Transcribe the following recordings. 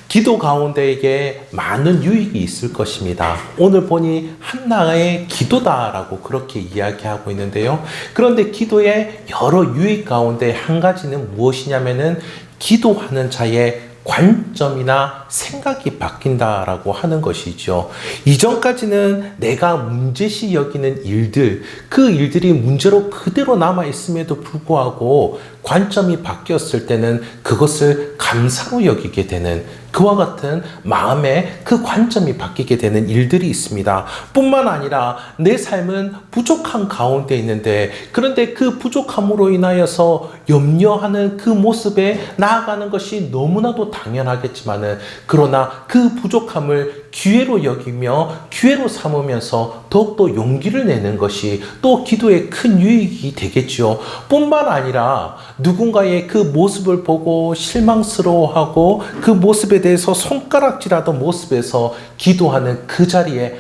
기도 가운데에 많은 유익이 있을 것입니다. 오늘 보니 한나의 기도다라고 그렇게 이야기하고 있는데요. 그런데 기도의 여러 유익 가운데 한 가지는 무엇이냐면은 기도하는 자의 관점이나 생각이 바뀐다라고 하는 것이죠. 이전까지는 내가 문제시 여기는 일들, 그 일들이 문제로 그대로 남아있음에도 불구하고 관점이 바뀌었을 때는 그것을 감사로 여기게 되는, 그와 같은 마음의 그 관점이 바뀌게 되는 일들이 있습니다. 뿐만 아니라 내 삶은 부족한 가운데 있는데, 그런데 그 부족함으로 인하여서 염려하는 그 모습에 나아가는 것이 너무나도 당연하겠지만은, 그러나 그 부족함을 기회로 여기며 기회로 삼으면서 더욱더 용기를 내는 것이 또 기도의 큰 유익이 되겠죠. 뿐만 아니라 누군가의 그 모습을 보고 실망스러워하고 그 모습에 대해서 손가락질하던 모습에서 기도하는 그 자리에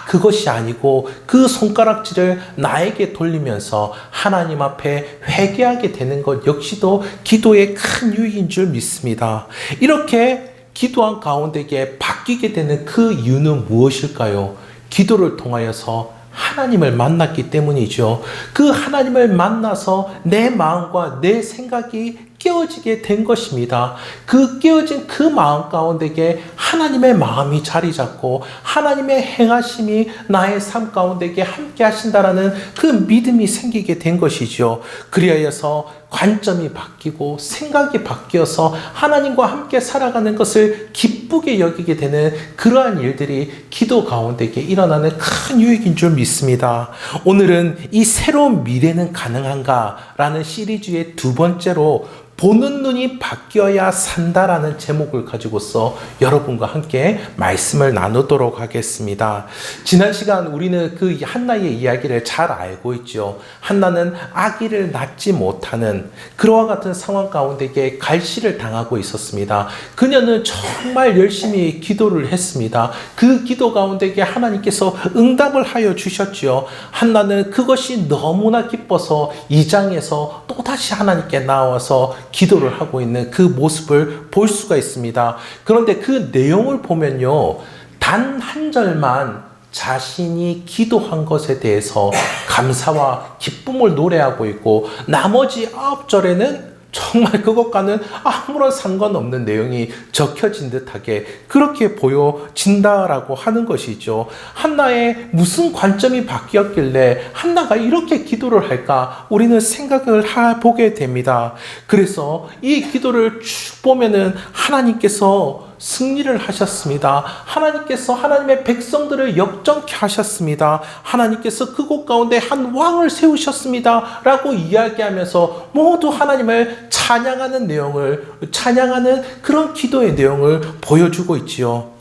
그것이 아니고 그 손가락질을 나에게 돌리면서 하나님 앞에 회개하게 되는 것 역시도 기도의 큰 유익인 줄 믿습니다. 이렇게 기도한 가운데에 바뀌게 되는 그 이유는 무엇일까요? 기도를 통하여서 하나님을 만났기 때문이죠. 그 하나님을 만나서 내 마음과 내 생각이 깨어지게 된 것입니다. 그 깨어진 그 마음 가운데에 하나님의 마음이 자리 잡고 하나님의 행하심이 나의 삶 가운데에 함께 하신다라는 그 믿음이 생기게 된 것이죠. 그리하여서 관점이 바뀌고 생각이 바뀌어서 하나님과 함께 살아가는 것을 기쁘게 여기게 되는 그러한 일들이 기도 가운데에 일어나는 큰 유익인 줄 믿습니다. 오늘은 이 새로운 미래는 가능한가? 라는 시리즈의 두 번째로 보는 눈이 바뀌어야 산다라는 제목을 가지고서 여러분과 함께 말씀을 나누도록 하겠습니다. 지난 시간 우리는 그 한나의 이야기를 잘 알고 있죠. 한나는 아기를 낳지 못하는 그와 같은 상황 가운데에 갈시를 당하고 있었습니다. 그녀는 정말 열심히 기도를 했습니다. 그 기도 가운데에 하나님께서 응답을 하여 주셨죠. 한나는 그것이 너무나 기뻐서 2장에서 또다시 하나님께 나와서 기도를 하고 있는 그 모습을 볼 수가 있습니다. 그런데 그 내용을 보면요, 단 한 절만 자신이 기도한 것에 대해서 감사와 기쁨을 노래하고 있고, 나머지 9절에는 정말 그것과는 아무런 상관없는 내용이 적혀진 듯하게 그렇게 보여진다라고 하는 것이죠. 한나의 무슨 관점이 바뀌었길래 한나가 이렇게 기도를 할까? 우리는 생각을 보게 됩니다. 그래서 이 기도를 쭉 보면은 하나님께서 승리를 하셨습니다. 하나님께서 하나님의 백성들을 역정케 하셨습니다. 하나님께서 그곳 가운데 한 왕을 세우셨습니다. 라고 이야기하면서 모두 하나님을 찬양하는 내용을, 찬양하는 그런 기도의 내용을 보여주고 있지요.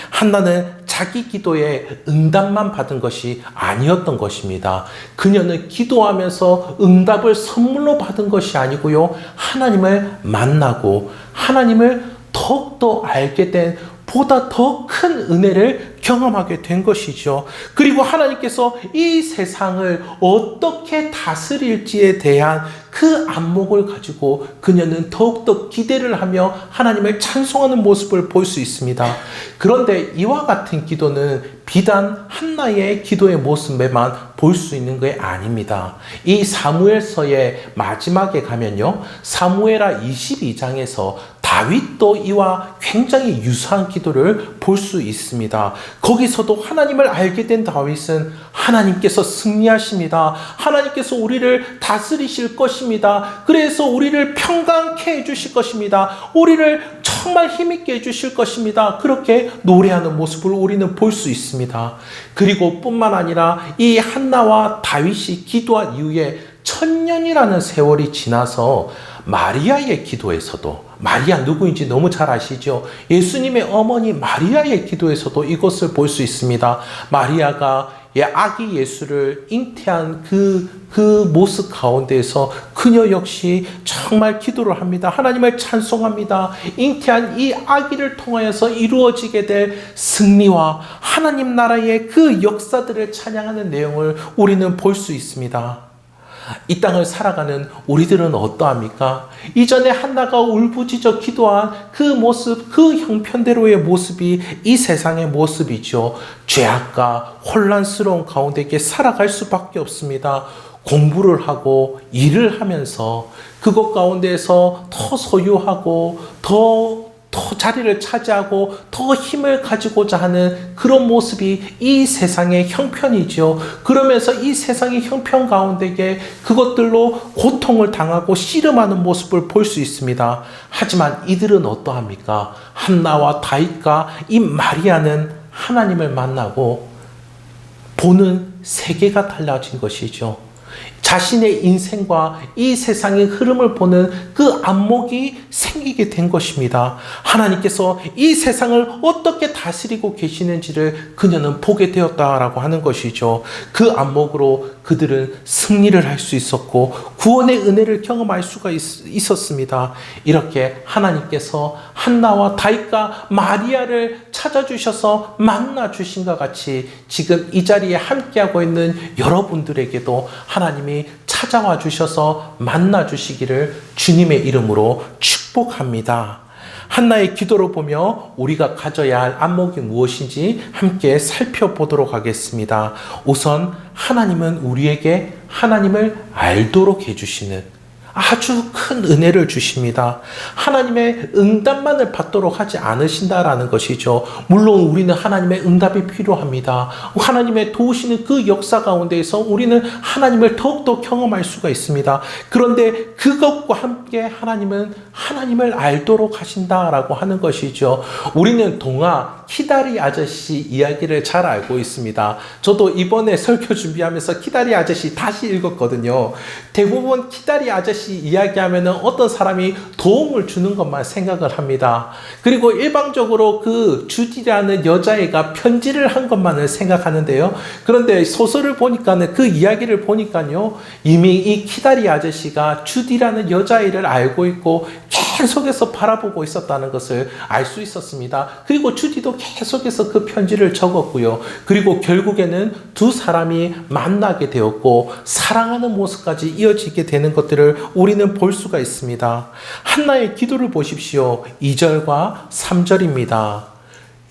한나는 자기 기도에 응답만 받은 것이 아니었던 것입니다. 그녀는 기도하면서 응답을 선물로 받은 것이 아니고요, 하나님을 만나고 하나님을 더욱더 알게 된 보다 더 큰 은혜를 경험하게 된 것이죠. 그리고 하나님께서 이 세상을 어떻게 다스릴지에 대한 그 안목을 가지고 그녀는 더욱더 기대를 하며 하나님을 찬송하는 모습을 볼 수 있습니다. 그런데 이와 같은 기도는 비단 한나의 기도의 모습에만 볼 수 있는 게 아닙니다. 이 사무엘서의 마지막에 가면요, 사무엘하 22장에서 다윗도 이와 굉장히 유사한 기도를 볼 수 있습니다. 거기서도 하나님을 알게 된 다윗은 하나님께서 승리하십니다. 하나님께서 우리를 다스리실 것입니다. 그래서 우리를 평강케 해주실 것입니다. 우리를 정말 힘있게 해주실 것입니다. 그렇게 노래하는 모습을 우리는 볼 수 있습니다. 그리고 뿐만 아니라 이 한나와 다윗이 기도한 이후에 1000년이라는 세월이 지나서 마리아의 기도에서도, 마리아 누구인지 너무 잘 아시죠? 예수님의 어머니 마리아의 기도에서도 이것을 볼 수 있습니다. 마리아가 아기 예수를 잉태한 그 모습 가운데에서 그녀 역시 정말 기도를 합니다. 하나님을 찬송합니다. 잉태한 이 아기를 통하여서 이루어지게 될 승리와 하나님 나라의 그 역사들을 찬양하는 내용을 우리는 볼 수 있습니다. 이 땅을 살아가는 우리들은 어떠합니까? 이전에 한나가 울부짖어 기도한 그 모습, 그 형편대로의 모습이 이 세상의 모습이죠. 죄악과 혼란스러운 가운데 살아갈 수밖에 없습니다. 공부를 하고 일을 하면서 그것 가운데서 더 소유하고 더 자리를 차지하고 더 힘을 가지고자 하는 그런 모습이 이 세상의 형편이죠. 그러면서 이 세상의 형편 가운데 그것들로 고통을 당하고 씨름하는 모습을 볼 수 있습니다. 하지만 이들은 어떠합니까? 한나와 다윗과 이 마리아는 하나님을 만나고 보는 세계가 달라진 것이죠. 자신의 인생과 이 세상의 흐름을 보는 그 안목이 생기게 된 것입니다. 하나님께서 이 세상을 어떻게 다스리고 계시는지를 그녀는 보게 되었다라고 하는 것이죠. 그 안목으로 그들은 승리를 할 수 있었고 구원의 은혜를 경험할 수가 있었습니다. 이렇게 하나님께서 한나와 다윗과 마리아를 찾아주셔서 만나주신과 같이 지금 이 자리에 함께하고 있는 여러분들에게도 하나님이 찾아와 주셔서 만나 주시기를 주님의 이름으로 축복합니다. 한나의 기도를 보며 우리가 가져야 할 안목이 무엇인지 함께 살펴보도록 하겠습니다. 우선 하나님은 우리에게 하나님을 알도록 해주시는 아주 큰 은혜를 주십니다. 하나님의 응답만을 받도록 하지 않으신다라는 것이죠. 물론 우리는 하나님의 응답이 필요합니다. 하나님의 도우시는 그 역사 가운데에서 우리는 하나님을 더욱더 경험할 수가 있습니다. 그런데 그것과 함께 하나님은 하나님을 알도록 하신다라고 하는 것이죠. 우리는 동화 키다리 아저씨 이야기를 잘 알고 있습니다. 저도 이번에 설교 준비하면서 키다리 아저씨 다시 읽었거든요. 대부분 키다리 아저씨 이야기하면은 어떤 사람이 도움을 주는 것만 생각을 합니다. 그리고 일방적으로 그 주디라는 여자애가 편지를 한 것만을 생각하는데요. 그런데 소설을 보니까는 그 이야기를 보니까요. 이미 이 키다리 아저씨가 주디라는 여자애를 알고 있고 계속해서 바라보고 있었다는 것을 알 수 있었습니다. 그리고 주디도 계속해서 그 편지를 적었고요. 그리고 결국에는 두 사람이 만나게 되었고 사랑하는 모습까지 이어지게 되는 것들을 우리는 볼 수가 있습니다. 한나의 기도를 보십시오. 2절과 3절입니다.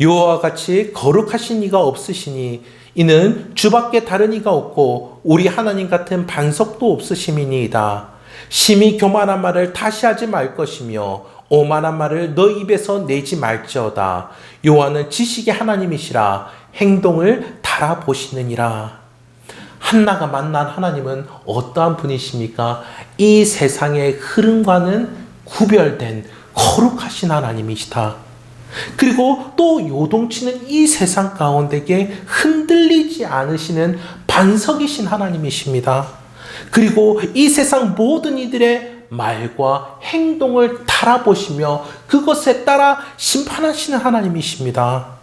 여호와와 같이 거룩하신 이가 없으시니 이는 주밖에 다른 이가 없고 우리 하나님 같은 반석도 없으심이니이다. 심히 교만한 말을 다시 하지 말 것이며 오만한 말을 너 입에서 내지 말지어다. 여호와는 지식의 하나님이시라 행동을 달아보시느니라. 한나가 만난 하나님은 어떠한 분이십니까? 이 세상의 흐름과는 구별된 거룩하신 하나님이시다. 그리고 또 요동치는 이 세상 가운데에 흔들리지 않으시는 반석이신 하나님이십니다. 그리고 이 세상 모든 이들의 말과 행동을 달아보시며 그것에 따라 심판하시는 하나님이십니다.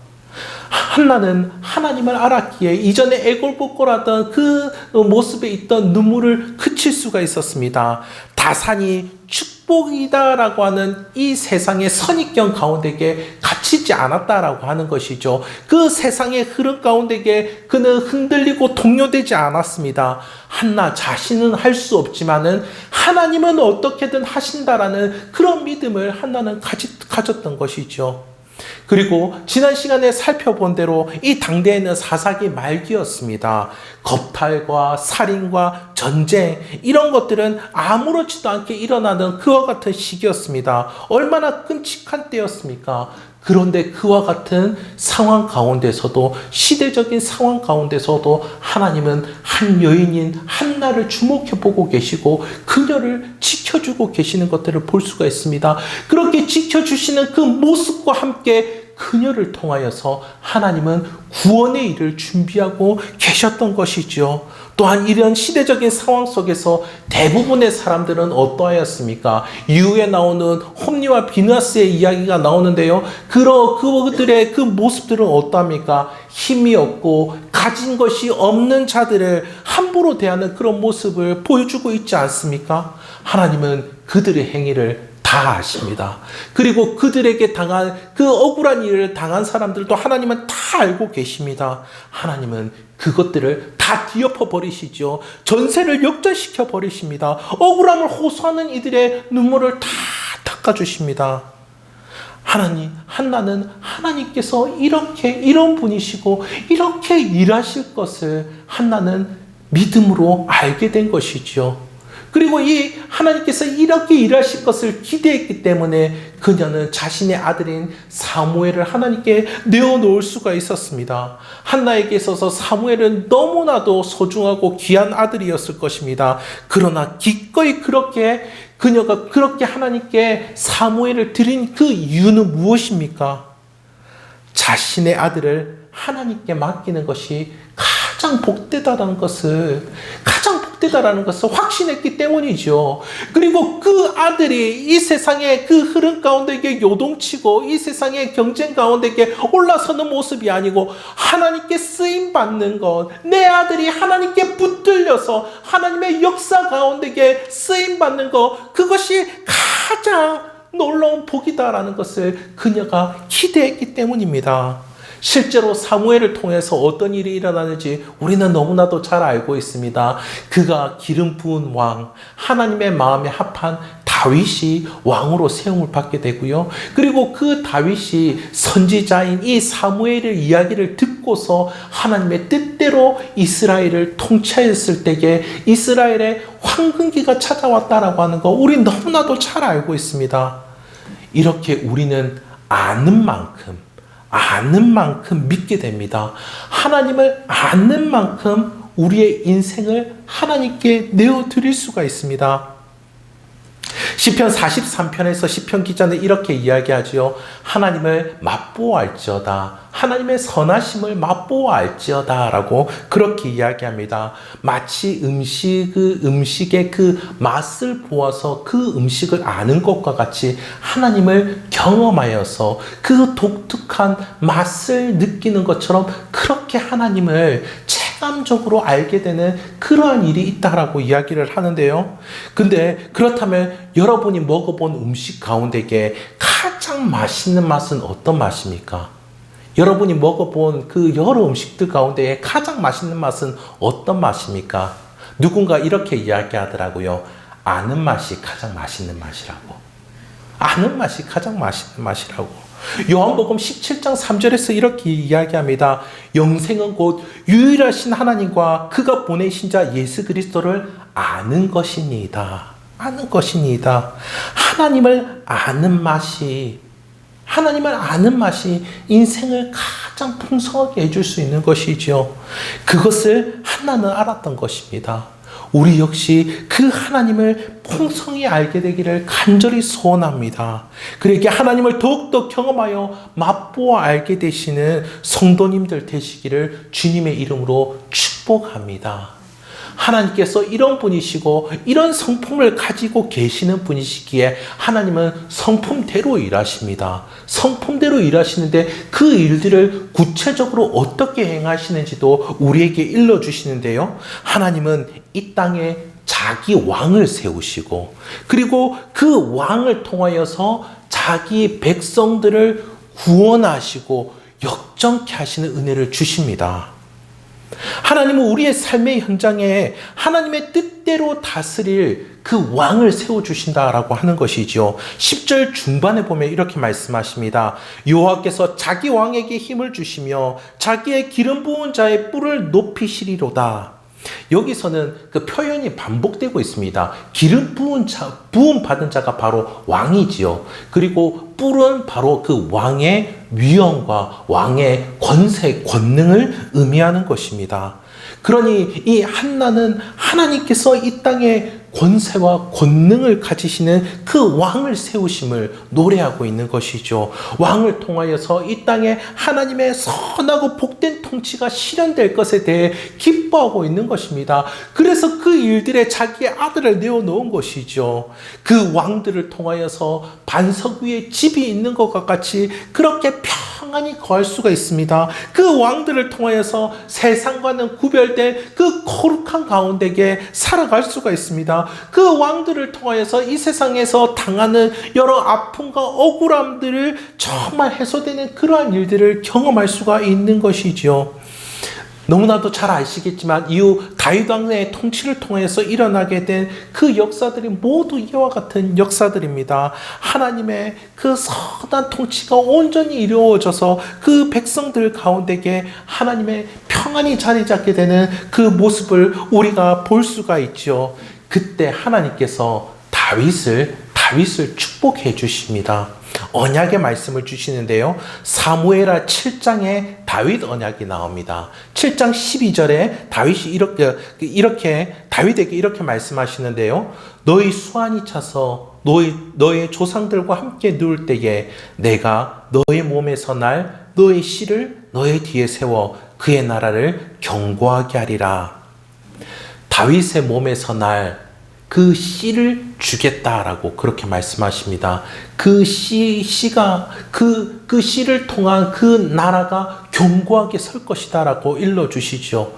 한나는 하나님을 알았기에 이전에 애골복골하던 그 모습에 있던 눈물을 그칠 수가 있었습니다. 다산이 축복이다라고 하는 이 세상의 선입견 가운데에 갇히지 않았다라고 하는 것이죠. 그 세상의 흐름 가운데에 그는 흔들리고 동요되지 않았습니다. 한나 자신은 할 수 없지만은 하나님은 어떻게든 하신다라는 그런 믿음을 한나는 가졌던 것이죠. 그리고 지난 시간에 살펴본 대로 이 당대에는 사사기 말기였습니다. 겁탈과 살인과 전쟁 이런 것들은 아무렇지도 않게 일어나는 그와 같은 시기였습니다. 얼마나 끔찍한 때였습니까? 그런데 그와 같은 상황 가운데서도 시대적인 상황 가운데서도 하나님은 한 여인인 한나를 주목해 보고 계시고 그녀를 지켜주고 계시는 것들을 볼 수가 있습니다. 그렇게 지켜주시는 그 모습과 함께 그녀를 통하여서 하나님은 구원의 일을 준비하고 계셨던 것이죠. 또한 이런 시대적인 상황 속에서 대부분의 사람들은 어떠하였습니까? 이후에 나오는 홈리와 비느하스의 이야기가 나오는데요. 그들의 그 모습들은 어떠합니까? 힘이 없고 가진 것이 없는 자들을 함부로 대하는 그런 모습을 보여주고 있지 않습니까? 하나님은 그들의 행위를 다 다 아십니다. 그리고 그들에게 당한 그 억울한 일을 당한 사람들도 하나님은 다 알고 계십니다. 하나님은 그것들을 다 뒤엎어 버리시죠. 전세를 역전시켜 버리십니다. 억울함을 호소하는 이들의 눈물을 다 닦아주십니다. 한나는 하나님께서 이런 분이시고 이렇게 일하실 것을 한나는 믿음으로 알게 된 것이죠. 그리고 이 하나님께서 이렇게 일하실 것을 기대했기 때문에 그녀는 자신의 아들인 사무엘을 하나님께 내어놓을 수가 있었습니다. 한나에게 있어서 사무엘은 너무나도 소중하고 귀한 아들이었을 것입니다. 그러나 기꺼이 그녀가 그렇게 하나님께 사무엘을 드린 그 이유는 무엇입니까? 자신의 아들을 하나님께 맡기는 것이 가장 복되다라는 것을 확신했기 때문이죠. 그리고 그 아들이 이 세상의 그 흐름 가운데 요동치고 이 세상의 경쟁 가운데 올라서는 모습이 아니고 하나님께 쓰임받는 것, 내 아들이 하나님께 붙들려서 하나님의 역사 가운데 쓰임받는 것, 그것이 가장 놀라운 복이다라는 것을 그녀가 기대했기 때문입니다. 실제로 사무엘을 통해서 어떤 일이 일어나는지 우리는 너무나도 잘 알고 있습니다. 그가 기름 부은 왕, 하나님의 마음에 합한 다윗이 왕으로 세움을 받게 되고요. 그리고 그 다윗이 선지자인 이 사무엘의 이야기를 듣고서 하나님의 뜻대로 이스라엘을 통치했을 때에 이스라엘의 황금기가 찾아왔다라고 하는 거 우리 너무나도 잘 알고 있습니다. 이렇게 우리는 아는 만큼 믿게 됩니다. 하나님을 아는 만큼 우리의 인생을 하나님께 내어드릴 수가 있습니다. 시편 43편에서 시편 기자는 이렇게 이야기하지요. 하나님을 맛보알지어다. 하나님의 선하심을 맛보알지어다 라고 그렇게 이야기합니다. 마치 음식의 그 맛을 보아서 그 음식을 아는 것과 같이 하나님을 경험하여서 그 독특한 맛을 느끼는 것처럼 그렇게 하나님을 체감적으로 알게 되는 그러한 일이 있다라고 이야기를 하는데요. 근데 그렇다면 여러분이 먹어본 음식 가운데에 가장 맛있는 맛은 어떤 맛입니까? 여러분이 먹어본 그 여러 음식들 가운데 가장 맛있는 맛은 어떤 맛입니까? 누군가 이렇게 이야기하더라고요. 아는 맛이 가장 맛있는 맛이라고. 아는 맛이 가장 맛있는 맛이라고. 요한복음 17장 3절에서 이렇게 이야기합니다. 영생은 곧 유일하신 하나님과 그가 보내신 자 예수 그리스도를 아는 것이니이다. 아는 것이니이다. 하나님을 아는 맛이 인생을 가장 풍성하게 해줄 수 있는 것이죠. 그것을 한나는 알았던 것입니다. 우리 역시 그 하나님을 풍성히 알게 되기를 간절히 소원합니다. 그렇게 하나님을 더욱더 경험하여 맛보아 알게 되시는 성도님들 되시기를 주님의 이름으로 축복합니다. 하나님께서 이런 분이시고 이런 성품을 가지고 계시는 분이시기에 하나님은 성품대로 일하십니다. 성품대로 일하시는데 그 일들을 구체적으로 어떻게 행하시는지도 우리에게 일러주시는데요. 하나님은 이 땅에 자기 왕을 세우시고 그리고 그 왕을 통하여서 자기 백성들을 구원하시고 역정케 하시는 은혜를 주십니다. 하나님은 우리의 삶의 현장에 하나님의 뜻대로 다스릴 그 왕을 세워주신다라고 하는 것이죠. 10절 중반에 보면 이렇게 말씀하십니다. 여호와께서 자기 왕에게 힘을 주시며 자기의 기름 부은 자의 뿔을 높이시리로다. 여기서는 그 표현이 반복되고 있습니다. 기름 부음 받은 자가 바로 왕이지요. 그리고 뿔은 바로 그 왕의 위엄과 왕의 권세, 권능을 의미하는 것입니다. 그러니 이 한나는 하나님께서 이 땅에 권세와 권능을 가지시는 그 왕을 세우심을 노래하고 있는 것이죠. 왕을 통하여서 이 땅에 하나님의 선하고 복된 통치가 실현될 것에 대해 기뻐하고 있는 것입니다. 그래서 그 일들에 자기의 아들을 내어놓은 것이죠. 그 왕들을 통하여서 반석 위에 집이 있는 것과 같이 그렇게 평안히 거할 수가 있습니다. 그 왕들을 통하여서 세상과는 구별된 그 거룩한 가운데에 살아갈 수가 있습니다. 있습니다. 그 왕들을 통하여서 이 세상에서 당하는 여러 아픔과 억울함들을 정말 해소되는 그러한 일들을 경험할 수가 있는 것이지요. 너무나도 잘 아시겠지만 이후 다윗 왕의 통치를 통해서 일어나게 된 그 역사들이 모두 이와 같은 역사들입니다. 하나님의 그 선한 통치가 온전히 이루어져서 그 백성들 가운데에 하나님의 평안이 자리 잡게 되는 그 모습을 우리가 볼 수가 있죠. 그때 하나님께서 다윗을 축복해 주십니다. 언약의 말씀을 주시는데요. 사무엘하 7장에 다윗 언약이 나옵니다. 7장 12절에 다윗이 다윗에게 이렇게 말씀하시는데요. 너희 수완이 차서 너의 조상들과 함께 누울 때에 내가 너의 몸에서 날 너의 씨를 너의 뒤에 세워 그의 나라를 견고하게 하리라. 다윗의 몸에서 날 그 씨를 주겠다라고 그렇게 말씀하십니다. 그 씨가 그 씨를 통한 그 나라가 견고하게 설 것이다라고 일러주시죠.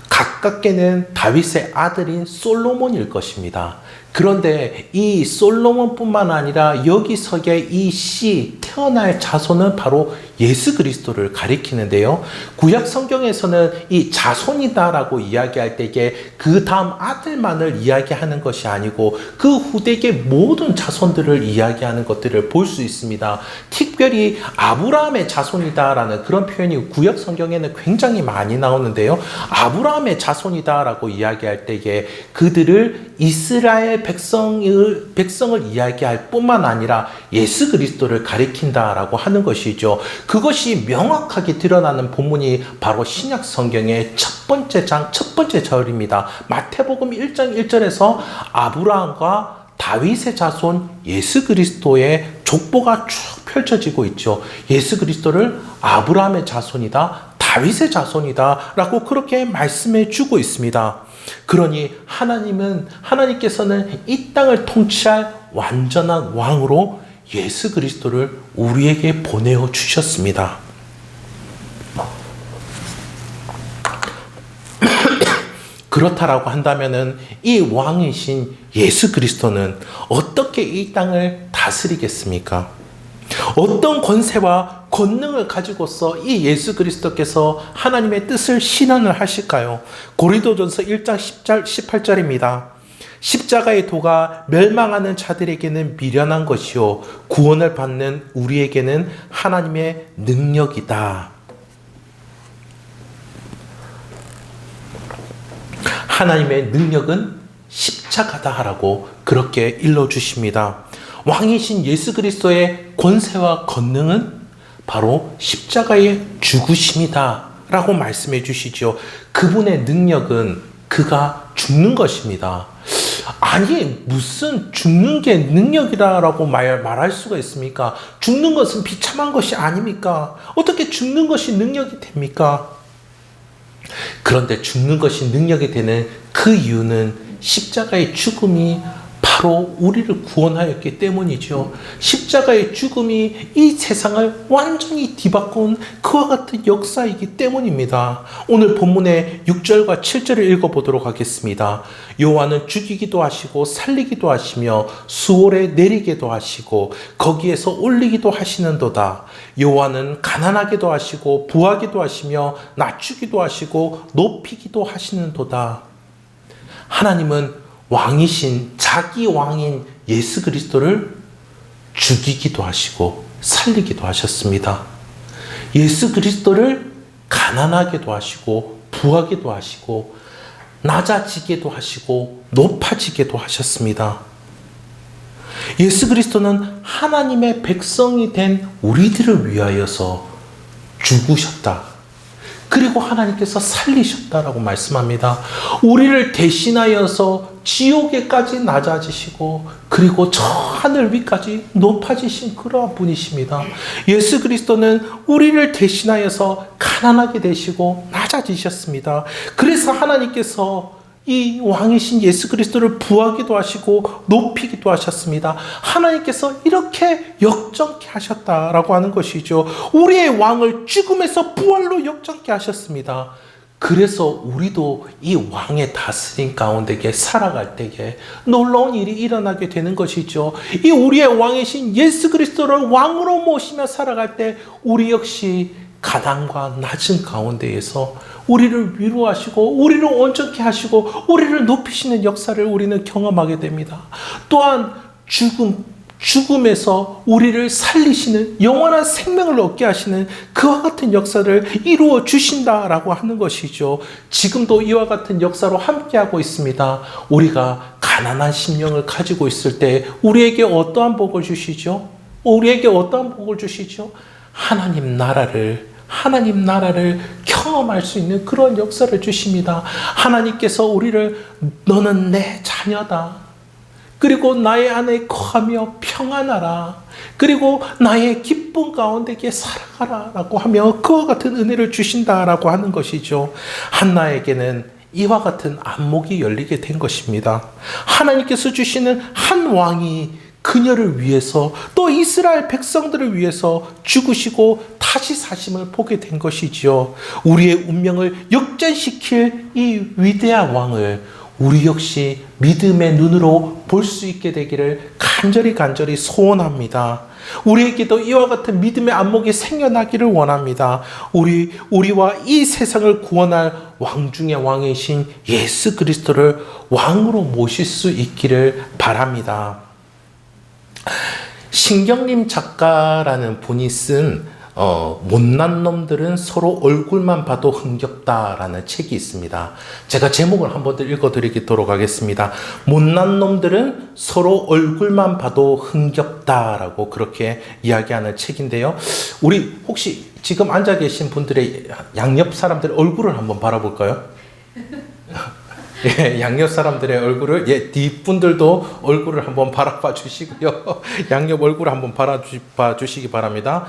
가깝게는 다윗의 아들인 솔로몬일 것입니다. 그런데 이 솔로몬뿐만 아니라 여기서의 이 씨, 태어날 자손은 바로 예수 그리스도를 가리키는데요. 구약 성경에서는 이 자손이다라고 이야기할 때에 그 다음 아들만을 이야기하는 것이 아니고 그 후대의 모든 자손들을 이야기하는 것들을 볼 수 있습니다. 특별히 아브라함의 자손이다라는 그런 표현이 구약 성경에는 굉장히 많이 나오는데요. 아브라함의 자손이다라고 이야기할 때에 그들을 이스라엘 백성을 이야기할 뿐만 아니라 예수 그리스도를 가리킨다라고 하는 것이죠. 그것이 명확하게 드러나는 본문이 바로 신약 성경의 첫 번째 장, 첫 번째 절입니다. 마태복음 1장 1절에서 아브라함과 다윗의 자손 예수 그리스도의 족보가 쭉 펼쳐지고 있죠. 예수 그리스도를 아브라함의 자손이다, 다윗의 자손이다 라고 그렇게 말씀해 주고 있습니다. 그러니 하나님께서는 이 땅을 통치할 완전한 왕으로 예수 그리스도를 우리에게 보내어 주셨습니다. 그렇다라고 한다면은 이 왕이신 예수 그리스도는 어떻게 이 땅을 다스리겠습니까? 어떤 권세와 권능을 가지고서 이 예수 그리스도께서 하나님의 뜻을 실현을 하실까요? 고린도전서 1장 18절입니다. 십자가의 도가 멸망하는 자들에게는 미련한 것이요 구원을 받는 우리에게는 하나님의 능력이다. 하나님의 능력은 십자가다라고 그렇게 일러주십니다. 왕이신 예수 그리스도의 권세와 권능은 바로 십자가의 죽으심이다 라고 말씀해 주시죠. 그분의 능력은 그가 죽는 것입니다. 아니 무슨 죽는 게 능력이라고 말할 수가 있습니까? 죽는 것은 비참한 것이 아닙니까? 어떻게 죽는 것이 능력이 됩니까? 그런데 죽는 것이 능력이 되는 그 이유는 십자가의 죽음이 바로 우리를 구원하였기 때문이죠. 십자가의 죽음이 이 세상을 완전히 뒤바꾼 그와 같은 역사이기 때문입니다. 오늘 본문의 6절과 7절을 읽어보도록 하겠습니다. 여호와는 죽이기도 하시고 살리기도 하시며 수월에 내리기도 하시고 거기에서 올리기도 하시는도다. 여호와는 가난하게도 하시고 부하기도 하시며 낮추기도 하시고 높이기도 하시는도다. 하나님은 왕이신 자기 왕인 예수 그리스도를 죽이기도 하시고 살리기도 하셨습니다. 예수 그리스도를 가난하게도 하시고 부하게도 하시고 낮아지게도 하시고 높아지게도 하셨습니다. 예수 그리스도는 하나님의 백성이 된 우리들을 위하여서 죽으셨다. 그리고 하나님께서 살리셨다라고 말씀합니다. 우리를 대신하여서 지옥에까지 낮아지시고 그리고 저 하늘 위까지 높아지신 그러한 분이십니다. 예수 그리스도는 우리를 대신하여서 가난하게 되시고 낮아지셨습니다. 그래서 하나님께서 이 왕이신 예수 그리스도를 부하기도 하시고 높이기도 하셨습니다. 하나님께서 이렇게 역정케 하셨다라고 하는 것이죠. 우리의 왕을 죽음에서 부활로 역정케 하셨습니다. 그래서 우리도 이 왕의 다스림 가운데 살아갈 때에 놀라운 일이 일어나게 되는 것이죠. 이 우리의 왕이신 예수 그리스도를 왕으로 모시며 살아갈 때 우리 역시 가난과 낮은 가운데에서 우리를 위로하시고 우리를 온전케 하시고 우리를 높이시는 역사를 우리는 경험하게 됩니다. 또한 죽음에서 우리를 살리시는 영원한 생명을 얻게 하시는 그와 같은 역사를 이루어 주신다라고 하는 것이죠. 지금도 이와 같은 역사로 함께하고 있습니다. 우리가 가난한 심령을 가지고 있을 때 우리에게 어떠한 복을 주시죠? 우리에게 어떠한 복을 주시죠? 하나님 나라를 경험할 수 있는 그런 역사를 주십니다. 하나님께서 우리를 너는 내 자녀다. 그리고 나의 안에 거하며 평안하라. 그리고 나의 기쁨 가운데 살아가라 라고 하며 그와 같은 은혜를 주신다라고 하는 것이죠. 한나에게는 이와 같은 안목이 열리게 된 것입니다. 하나님께서 주시는 한 왕이 그녀를 위해서 또 이스라엘 백성들을 위해서 죽으시고 다시 사심을 보게 된 것이지요. 우리의 운명을 역전시킬 이 위대한 왕을 우리 역시 믿음의 눈으로 볼 수 있게 되기를 간절히 소원합니다. 우리에게도 이와 같은 믿음의 안목이 생겨나기를 원합니다. 우리와 이 세상을 구원할 왕 중의 왕이신 예수 그리스도를 왕으로 모실 수 있기를 바랍니다. 신경림 작가라는 분이 쓴 못난 놈들은 서로 얼굴만 봐도 흥겹다라는 책이 있습니다. 제가 제목을 한번 더 읽어드리도록 하겠습니다. 못난 놈들은 서로 얼굴만 봐도 흥겹다라고 그렇게 이야기하는 책인데요. 우리 혹시 지금 앉아 계신 분들의 양옆 사람들의 얼굴을 한번 바라볼까요? 예, 양옆 사람들의 얼굴을, 뒷분들도 얼굴을 한번 바라봐 주시고요. 양옆 얼굴을 한번 바라봐 주시기 바랍니다.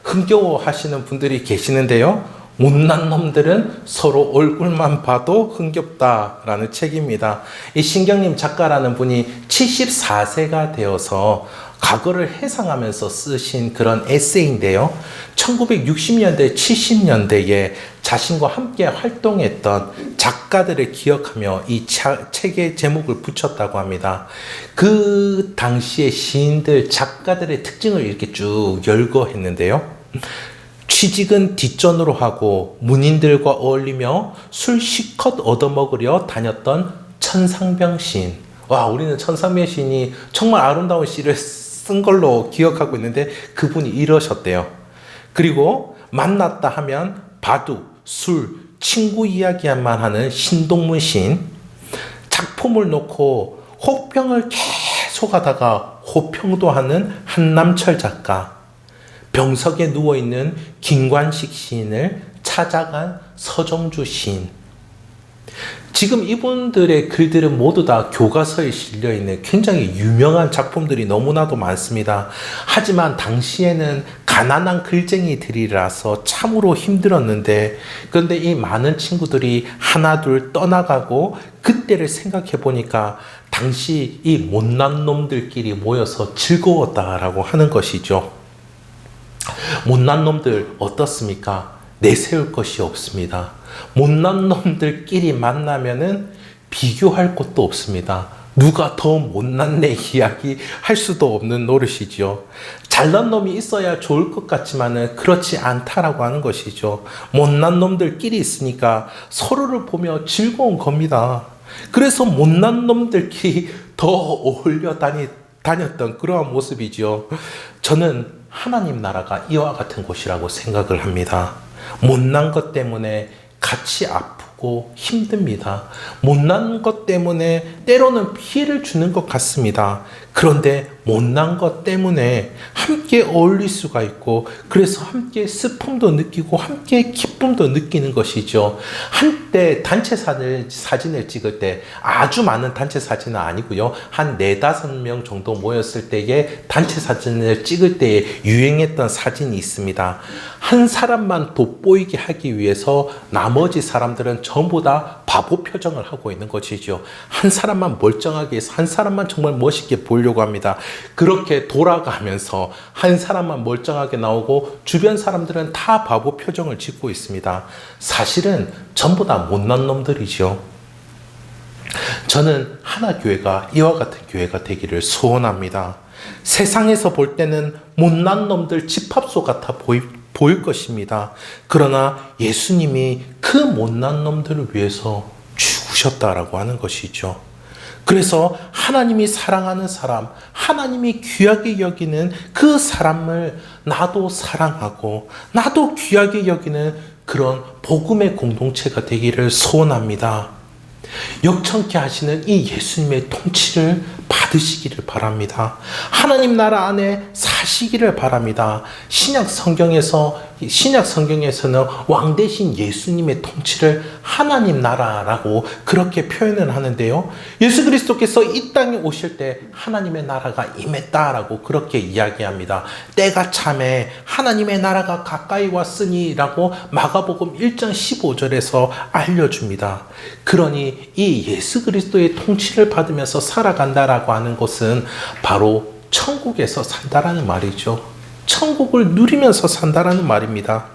흥겨워 하시는 분들이 계시는데요. 못난 놈들은 서로 얼굴만 봐도 흥겹다라는 책입니다. 이 신경림 작가라는 분이 74세가 되어서 과거를 해상하면서 쓰신 그런 에세이인데요. 1960년대, 70년대에 자신과 함께 활동했던 작가들을 기억하며 이 책의 제목을 붙였다고 합니다. 그 당시의 시인들, 작가들의 특징을 이렇게 쭉 열거했는데요. 취직은 뒷전으로 하고 문인들과 어울리며 술 실컷 얻어먹으려 다녔던 천상병 시인. 와, 우리는 천상병 시인이 정말 아름다운 시를 쓴 걸로 기억하고 있는데 그분이 이러셨대요. 그리고 만났다 하면 바둑, 술, 친구 이야기만 하는 신동문 시인, 작품을 놓고 호평을 계속 하다가 호평도 하는 한남철 작가, 병석에 누워있는 김관식 시인을 찾아간 서정주 시인. 지금 이분들의 글들은 모두 다 교과서에 실려있는 굉장히 유명한 작품들이 너무나도 많습니다. 하지만 당시에는 가난한 글쟁이들이라서 참으로 힘들었는데, 그런데 이 많은 친구들이 하나둘 떠나가고 그때를 생각해 보니까 당시 이 못난 놈들끼리 모여서 즐거웠다라고 하는 것이죠. 못난 놈들 어떻습니까? 내세울 것이 없습니다. 못난 놈들끼리 만나면은 비교할 것도 없습니다. 누가 더 못났네 이야기 할 수도 없는 노릇이죠. 잘난 놈이 있어야 좋을 것 같지만은 그렇지 않다라고 하는 것이죠. 못난 놈들끼리 있으니까 서로를 보며 즐거운 겁니다. 그래서 못난 놈들끼리 더 어울려 다녔던 그러한 모습이죠. 저는 하나님 나라가 이와 같은 곳이라고 생각을 합니다. 못난 것 때문에 같이 아프고 힘듭니다. 못난 것 때문에 때로는 피해를 주는 것 같습니다. 그런데 못난 것 때문에 함께 어울릴 수가 있고, 그래서 함께 슬픔도 느끼고 함께 기쁨도 느끼는 것이죠. 한때 단체 사진을 찍을 때, 아주 많은 단체 사진은 아니고요, 한 4-5명 정도 모였을 때에 단체 사진을 찍을 때에 유행했던 사진이 있습니다. 한 사람만 돋보이게 하기 위해서 나머지 사람들은 전부 다 바보 표정을 하고 있는 것이죠. 하죠. 한 사람만 멀쩡하게 해서 한 사람만 정말 멋있게 보려고 합니다. 그렇게 돌아가면서 한 사람만 멀쩡하게 나오고 주변 사람들은 다 바보 표정을 짓고 있습니다. 사실은 전부 다 못난 놈들이죠. 저는 하나교회가 이와 같은 교회가 되기를 소원합니다. 세상에서 볼 때는 못난 놈들 집합소 같아 보일 것입니다. 그러나 예수님이 그 못난 놈들을 위해서 죽으셨다라고 하는 것이죠. 그래서 하나님이 사랑하는 사람, 하나님이 귀하게 여기는 그 사람을 나도 사랑하고 나도 귀하게 여기는 그런 복음의 공동체가 되기를 소원합니다. 역청케 하시는 이 예수님의 통치를 받으시기를 바랍니다. 하나님 나라 안에 사시기를 바랍니다. 신약 성경에서는 왕 대신 예수님의 통치를 하나님 나라라고 그렇게 표현을 하는데요. 예수 그리스도께서 이 땅에 오실 때 하나님의 나라가 임했다라고 그렇게 이야기합니다. 때가 참에 하나님의 나라가 가까이 왔으니라고 마가복음 1장 15절에서 알려줍니다. 그러니 이 예수 그리스도의 통치를 받으면서 살아간다라고 하는 것은 바로 천국에서 산다라는 말이죠. 천국을 누리면서 산다라는 말입니다.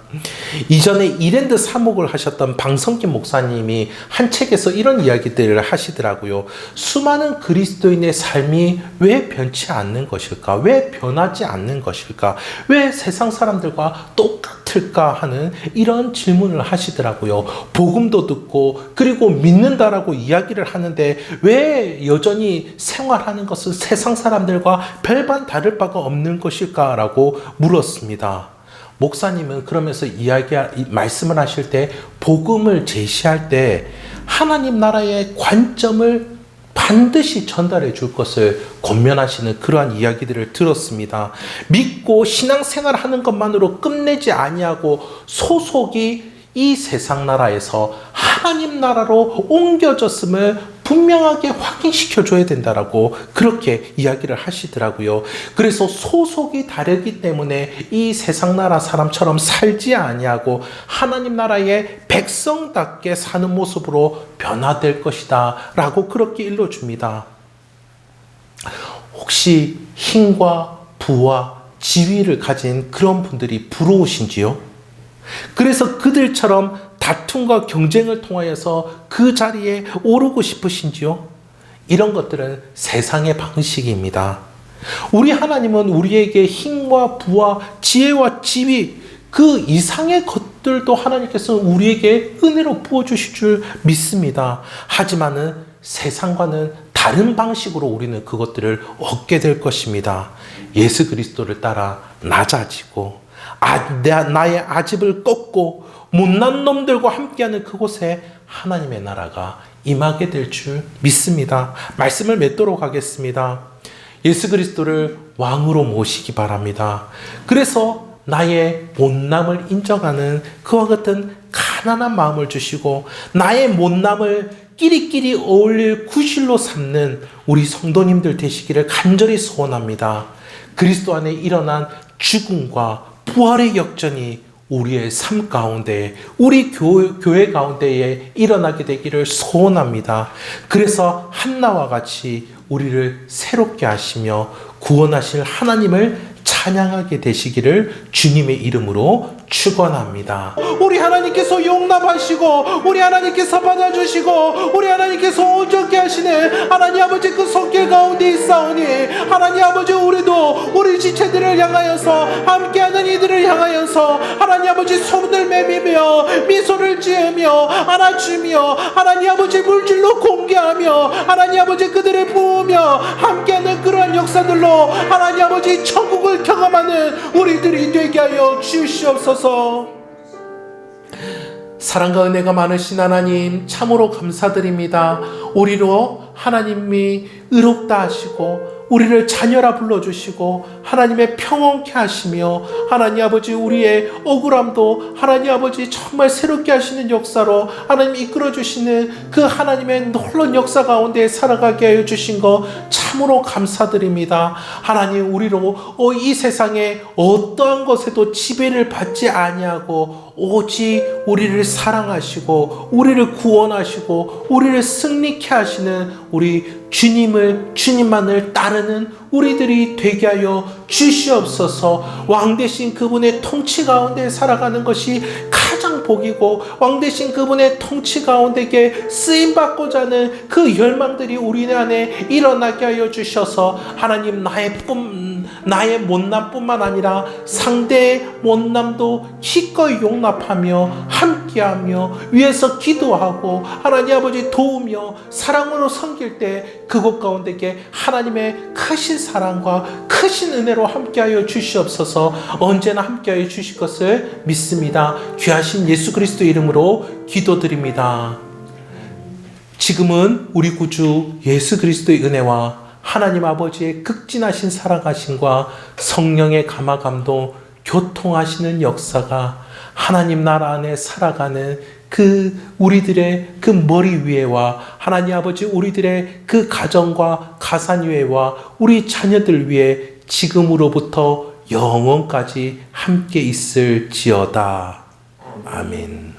이전에 이랜드 사목을 하셨던 방성기 목사님이 한 책에서 이런 이야기들을 하시더라고요. 수많은 그리스도인의 삶이 왜 변치 않는 것일까? 왜 변하지 않는 것일까? 왜 세상 사람들과 똑같을까 하는 이런 질문을 하시더라고요. 복음도 듣고 그리고 믿는다라고 이야기를 하는데 왜 여전히 생활하는 것은 세상 사람들과 별반 다를 바가 없는 것일까라고 물었습니다. 목사님은 그러면서 말씀을 하실 때 복음을 제시할 때 하나님 나라의 관점을 반드시 전달해 줄 것을 권면하시는 그러한 이야기들을 들었습니다. 믿고 신앙생활 하는 것만으로 끝내지 아니하고 소속이 이 세상 나라에서 하나님 나라로 옮겨졌음을 분명하게 확인시켜 줘야 된다라고 그렇게 이야기를 하시더라고요. 그래서 소속이 다르기 때문에 이 세상 나라 사람처럼 살지 아니하고 하나님 나라의 백성답게 사는 모습으로 변화될 것이다 라고 그렇게 일러줍니다. 혹시 힘과 부와 지위를 가진 그런 분들이 부러우신지요? 그래서 그들처럼 다툼과 경쟁을 통하여서 그 자리에 오르고 싶으신지요? 이런 것들은 세상의 방식입니다. 우리 하나님은 우리에게 힘과 부와 지혜와 지위 그 이상의 것들도 하나님께서 우리에게 은혜로 부어주실 줄 믿습니다. 하지만은 세상과는 다른 방식으로 우리는 그것들을 얻게 될 것입니다. 예수 그리스도를 따라 낮아지고 나의 아집을 꺾고 못난 놈들과 함께하는 그곳에 하나님의 나라가 임하게 될 줄 믿습니다. 말씀을 맺도록 하겠습니다. 예수 그리스도를 왕으로 모시기 바랍니다. 그래서 나의 못남을 인정하는 그와 같은 가난한 마음을 주시고 나의 못남을 끼리끼리 어울릴 구실로 삼는 우리 성도님들 되시기를 간절히 소원합니다. 그리스도 안에 일어난 죽음과 부활의 역전이 우리의 삶 가운데, 우리 교회 가운데에 일어나게 되기를 소원합니다. 그래서 한나와 같이 우리를 새롭게 하시며 구원하실 하나님을 찬양하게 되시기를 주님의 이름으로 축원합니다. 우리 하나님께서 용납하시고 우리 하나님께서 받아주시고 우리 하나님께서 온전케 하시는 하나님 아버지 그 손길 가운데 있사오니 하나님 아버지 우리도 우리 지체들을 향하여서 함께하는 이들을 향하여서 하나님 아버지 손을 내밀며 미소를 지으며 안아주며 하나님 아버지 물질로 공개하며 하나님 아버지 그들을 부으며 함께하는 그러한 역사들로 하나님 아버지 천국을 경험하는 우리들이 되게 하여 주시옵소서. 사랑과 은혜가 많으신 하나님 참으로 감사드립니다. 우리로 하나님이 의롭다 하시고 우리를 자녀라 불러주시고 하나님의 평온케 하시며 하나님 아버지 우리의 억울함도 하나님 아버지 정말 새롭게 하시는 역사로 하나님 이끌어주시는 그 하나님의 놀라운 역사 가운데 살아가게 하여 주신 것 참으로 감사드립니다. 하나님 우리로 이 세상에 어떠한 것에도 지배를 받지 아니하고 오직 우리를 사랑하시고 우리를 구원하시고 우리를 승리케 하시는 우리 주님만을 따르는 우리들이 되게 하여 주시옵소서. 왕 대신 그분의 통치 가운데 살아가는 것이 가장 복이고 왕 대신 그분의 통치 가운데게 쓰임받고자 하는 그 열망들이 우리 안에 일어나게 하여 주셔서 하나님 나의 못남뿐만 아니라 상대의 못남도 기꺼이 용납하며 함께하며 위에서 기도하고 하나님 아버지 도우며 사랑으로 섬길 때 그곳 가운데게 하나님의 크신 사랑과 크신 은혜로 함께하여 주시옵소서. 언제나 함께하여 주실 것을 믿습니다. 귀하신 예수 그리스도 이름으로 기도드립니다. 지금은 우리 구주 예수 그리스도의 은혜와 하나님 아버지의 극진하신 살아가심과 성령의 감화감동 교통하시는 역사가 하나님 나라 안에 살아가는 그 우리들의 그 머리 위에와 하나님 아버지 우리들의 그 가정과 가산 위에와 우리 자녀들 위에 지금으로부터 영원까지 함께 있을지어다. 아멘.